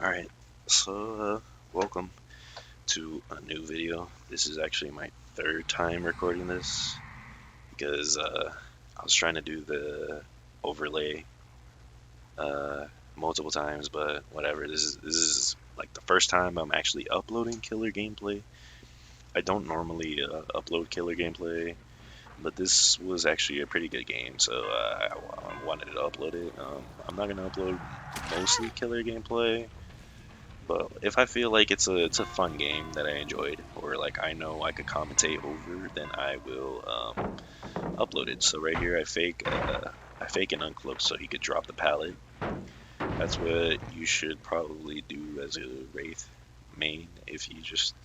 Alright, so welcome to a new video. This is actually my third time recording this because I was trying to do the overlay multiple times, but whatever. This is like the first time I'm actually uploading Killer gameplay. I don't normally upload Killer gameplay, but this was actually a pretty good game, so I wanted to upload it. I'm not gonna upload mostly Killer gameplay. But if I feel like it's a fun game that I enjoyed, or like I know I could commentate over, then I will upload it. So right here, I fake and uncloak so he could drop the pallet. That's what you should probably do as a wraith main. If you just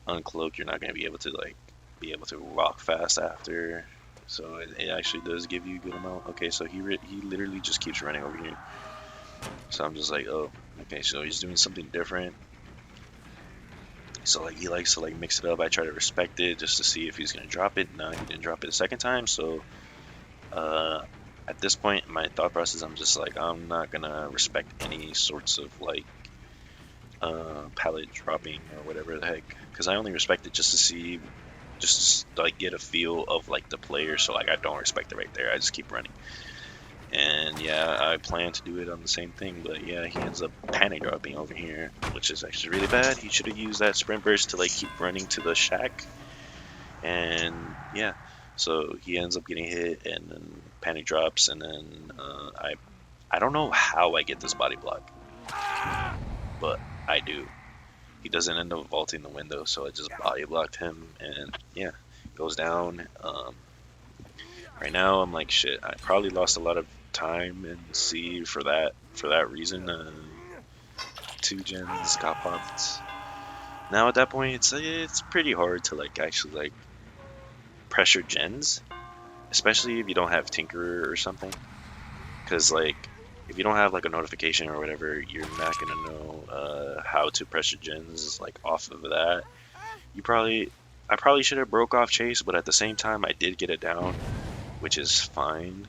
uncloak, you're not gonna be able to walk fast after. So it actually does give you a good amount. Okay, so he literally just keeps running over here. So I'm just like, oh, okay, so he's doing something different. So like he likes to like mix it up. I try to respect it just to see if he's gonna drop it. No, he didn't drop it a second time. So uh, at this point, my thought process, I'm just like I'm not gonna respect any sorts of like pallet dropping or whatever the heck, because I only respect it just to see, just to, like get a feel of like the player. So like I don't respect it right there. I just keep running. And yeah, I plan to do it on the same thing, but yeah, he ends up panic dropping over here, which is actually really bad. He should have used that sprint burst to like keep running to the shack. And yeah, so he ends up getting hit and then panic drops, and then I don't know how I get this body block, but I do. He doesn't end up vaulting the window, so I just body blocked him, and yeah, goes down. Right now, I'm like, shit. I probably lost a lot of time and C for that reason. Two gens got popped. Now at that point, it's pretty hard to like actually like pressure gens, especially if you don't have Tinkerer or something. Because like if you don't have like a notification or whatever, you're not gonna know how to pressure gens like off of that. I probably should have broke off Chase, but at the same time, I did get it down, which is fine.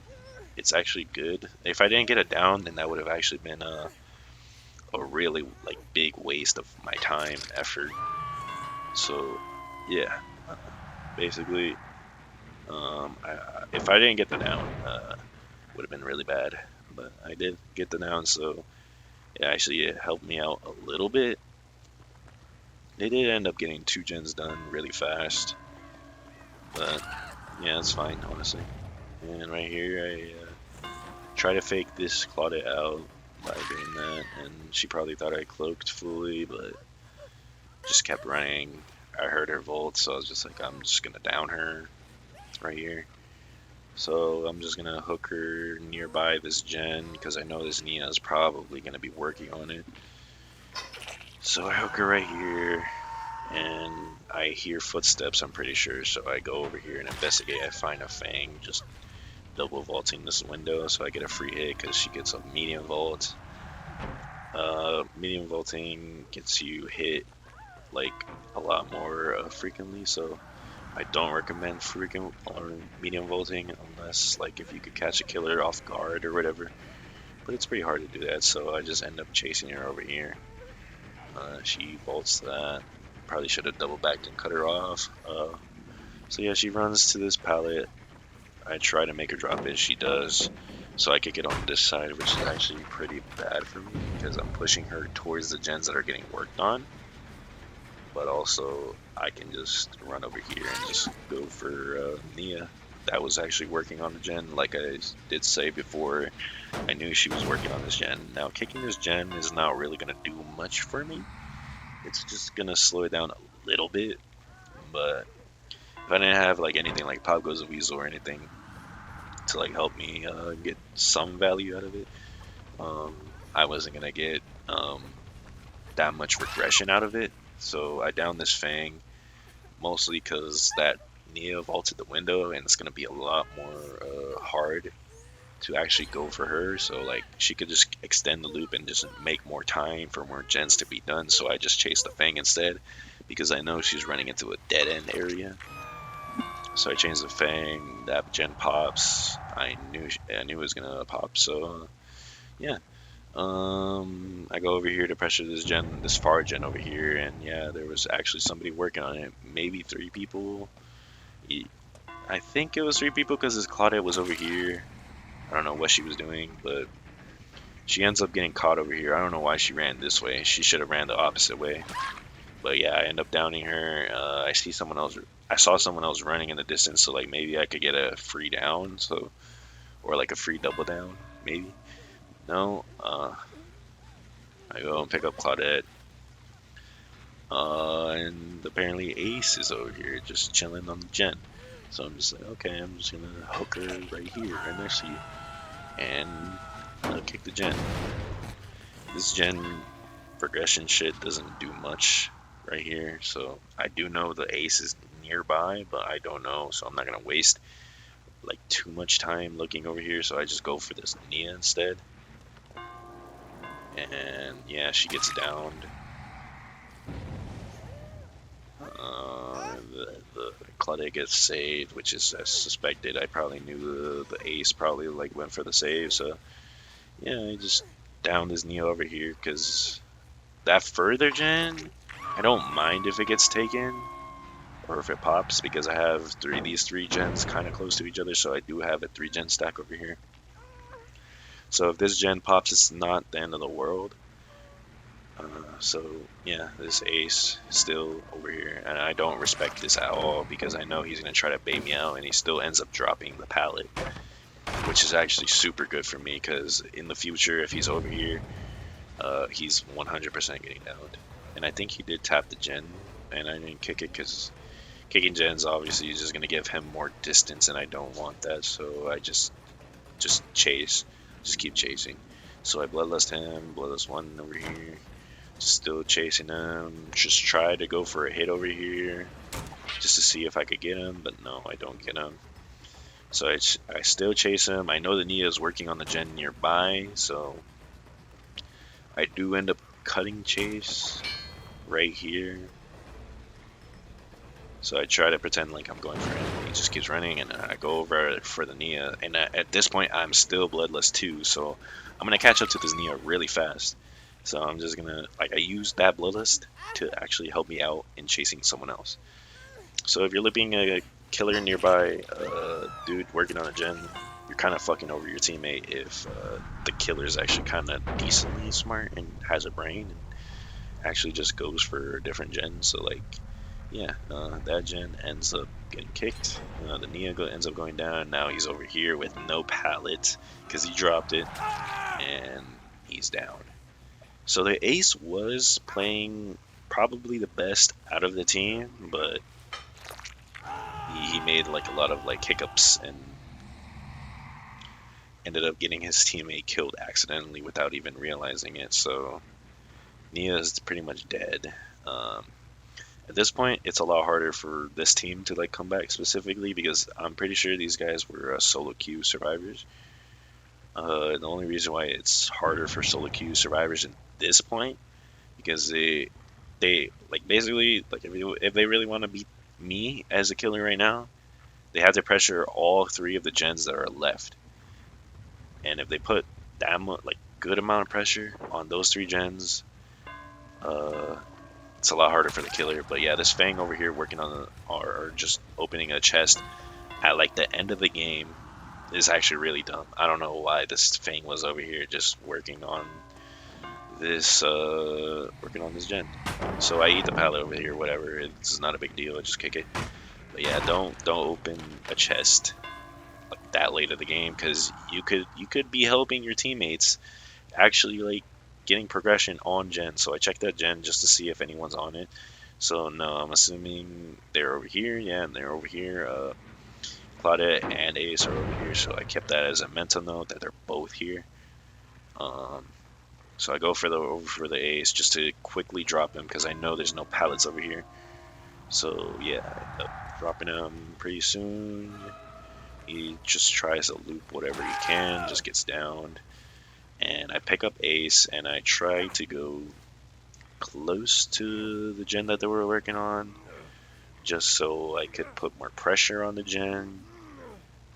It's actually good. If I didn't get it down, then that would have actually been a really like big waste of my time and effort. So yeah, basically, if I didn't get the down, would have been really bad. But I did get the down, so it helped me out a little bit. They did end up getting two gens done really fast, but yeah, it's fine honestly. And right here, I try to fake this Claudette out by doing that, and she probably thought I cloaked fully, but just kept running. I heard her volt, so I was just like, I'm just gonna down her right here. So I'm just gonna hook her nearby this gen because I know this Nia is probably gonna be working on it. So I hook her right here, and I hear footsteps, I'm pretty sure. So I go over here and investigate. I find a Fang just double vaulting this window, so I get a free hit because she gets a medium vault. Medium vaulting gets you hit like a lot more frequently, so I don't recommend frequent or medium vaulting unless like if you could catch a killer off guard or whatever. But it's pretty hard to do that, so I just end up chasing her over here. She vaults that. Probably should have double backed and cut her off. So yeah, she runs to this pallet. I try to make her drop it. She does. So I kick it on this side, which is actually pretty bad for me because I'm pushing her towards the gens that are getting worked on. But also, I can just run over here and just go for Nia. That was actually working on the gen, like I did say before. I knew she was working on this gen. Now, kicking this gen is not really going to do much for me. It's just going to slow it down a little bit. But if I didn't have like anything like Pop Goes a Weasel or anything to like help me get some value out of it, I wasn't going to get that much regression out of it. So I downed this Fang mostly because that Nia vaulted the window, and it's gonna be a lot more hard to actually go for her. So like she could just extend the loop and just make more time for more gens to be done. So I just chased the Fang instead because I know she's running into a dead end area. So I changed the Fang. That gen pops. I knew it was gonna pop. So yeah. I go over here to pressure this far gen over here, and yeah, there was actually somebody working on it. Maybe 3 people. I think it was 3 people because this Claudette was over here. I don't know what she was doing, but she ends up getting caught over here. I don't know why she ran this way. She should have ran the opposite way. But yeah, I end up downing her. I see someone else. I saw someone else running in the distance, so like maybe I could get a free down, so or like a free double down, maybe. No. I go and pick up Claudette. And apparently Ace is over here just chilling on the gen. So I'm just like, okay, I'm just gonna hook her right here, right next to you, and kick the gen. This gen progression shit doesn't do much right here, so I do know the Ace is nearby, but I don't know, so I'm not gonna waste like too much time looking over here. So I just go for this Nia instead, and yeah, she gets downed. The Claudette gets saved, which is as suspected. I probably knew the Ace probably like went for the save, so yeah, I just downed this Neo over here because that further gen, I don't mind if it gets taken or if it pops because I have these 3 gens kind of close to each other, so I do have a 3 gen stack over here. So if this gen pops, it's not the end of the world. So yeah, this Ace still over here, and I don't respect this at all because I know he's gonna try to bait me out, and he still ends up dropping the pallet, which is actually super good for me because in the future, if he's over here, he's 100% getting downed. And I think he did tap the gen, and I didn't kick it because kicking gens obviously is just gonna give him more distance, and I don't want that. So I just chase, just keep chasing. So I bloodlust him, bloodlust one over here. Still chasing him. Just try to go for a hit over here just to see if I could get him, but no, I don't get him. So I still chase him. I know the Nia is working on the gen nearby, so I do end up cutting chase right here. So I try to pretend like I'm going for him. He just keeps running, and I go over for the Nia. And at this point, I'm still bloodless too, so I'm gonna catch up to this Nia really fast. So I'm just gonna I use that bloodlust to actually help me out in chasing someone else. So if you're looking at a killer nearby, dude working on a gen, you're kind of fucking over your teammate if the killer is actually kind of decently smart and has a brain and actually just goes for a different gen. So like, yeah, that gen ends up getting kicked. The Nia ends up going down. Now he's over here with no pallet because he dropped it, and he's down. So the Ace was playing probably the best out of the team, but he made like a lot of like hiccups and ended up getting his teammate killed accidentally without even realizing it. So Nia is pretty much dead. At this point, it's a lot harder for this team to like come back specifically because I'm pretty sure these guys were solo queue survivors. The only reason why it's harder for solo queue survivors at this point because they like basically like if they really want to beat me as a killer right now, they have to pressure all 3 of the gens that are left. And if they put that like good amount of pressure on those 3 gens, it's a lot harder for the killer. But yeah, this Fang over here working on or just opening a chest at like the end of the game is actually really dumb. I don't know why this Fang was over here just working on this gen. So I eat the pallet over here, whatever. It's not a big deal. I just kick it. But yeah, don't open a chest like that late of the game because you could be helping your teammates actually like getting progression on gen. So I checked that gen just to see if anyone's on it. So no, I'm assuming they're over here. Yeah, and they're over here. Claudette and Ace are over here. So I kept that as a mental note that they're both here. So I go for the Ace just to quickly drop him because I know there's no pallets over here. So yeah, I end up dropping him pretty soon. He just tries to loop whatever he can, just gets downed. And I pick up Ace and I try to go close to the gen that they were working on just so I could put more pressure on the gen.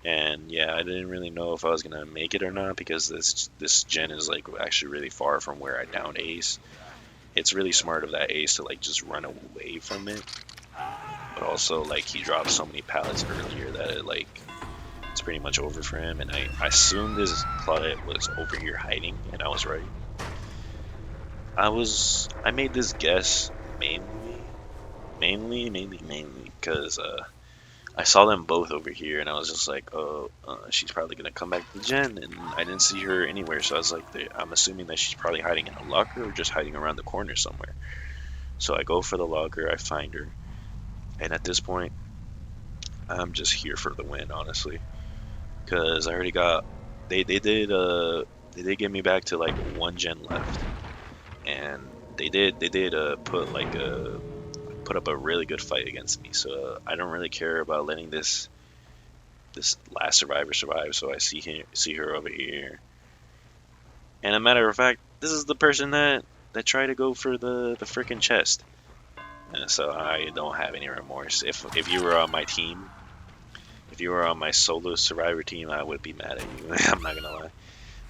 And yeah, I didn't really know if I was gonna make it or not because this gen is like actually really far from where I downed Ace. It's really smart of that Ace to like just run away from it, but also like he dropped so many pallets earlier that it like it's pretty much over for him. And I assumed his Claudette was over here hiding, and I was right. I made this guess mainly because I saw them both over here, and I was just like, oh, she's probably gonna come back to the gen, and I didn't see her anywhere. So I was like, I'm assuming that she's probably hiding in a locker or just hiding around the corner somewhere. So I go for the locker, I find her, and at this point, I'm just here for the win, honestly, because I already got they did get me back to like one gen left, and they did put up a really good fight against me. So I don't really care about letting this last survivor survive. So I see her over here, and a matter of fact, this is the person that tried to go for the freaking chest. And so I don't have any remorse. If you were on my team, if you were on my solo survivor team, I would be mad at you. I'm not gonna lie.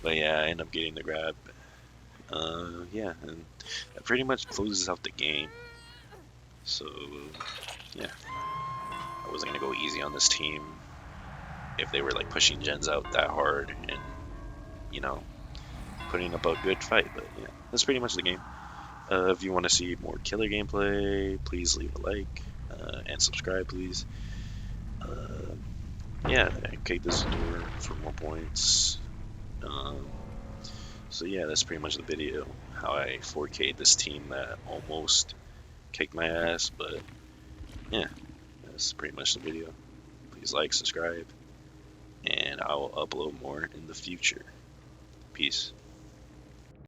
But yeah, I end up getting the grab. Yeah, and that pretty much closes out the game. So yeah, I wasn't gonna go easy on this team if they were like pushing gens out that hard and you know putting up a good fight. But yeah, that's pretty much the game. If you want to see more killer gameplay, please leave a like and subscribe, please. Uh, yeah, I kicked this door for more points. Um, so yeah, that's pretty much the video. How I 4K'd this team that almost kicked my ass, but yeah, that's pretty much the video. Please like, subscribe, and I will upload more in the future. Peace.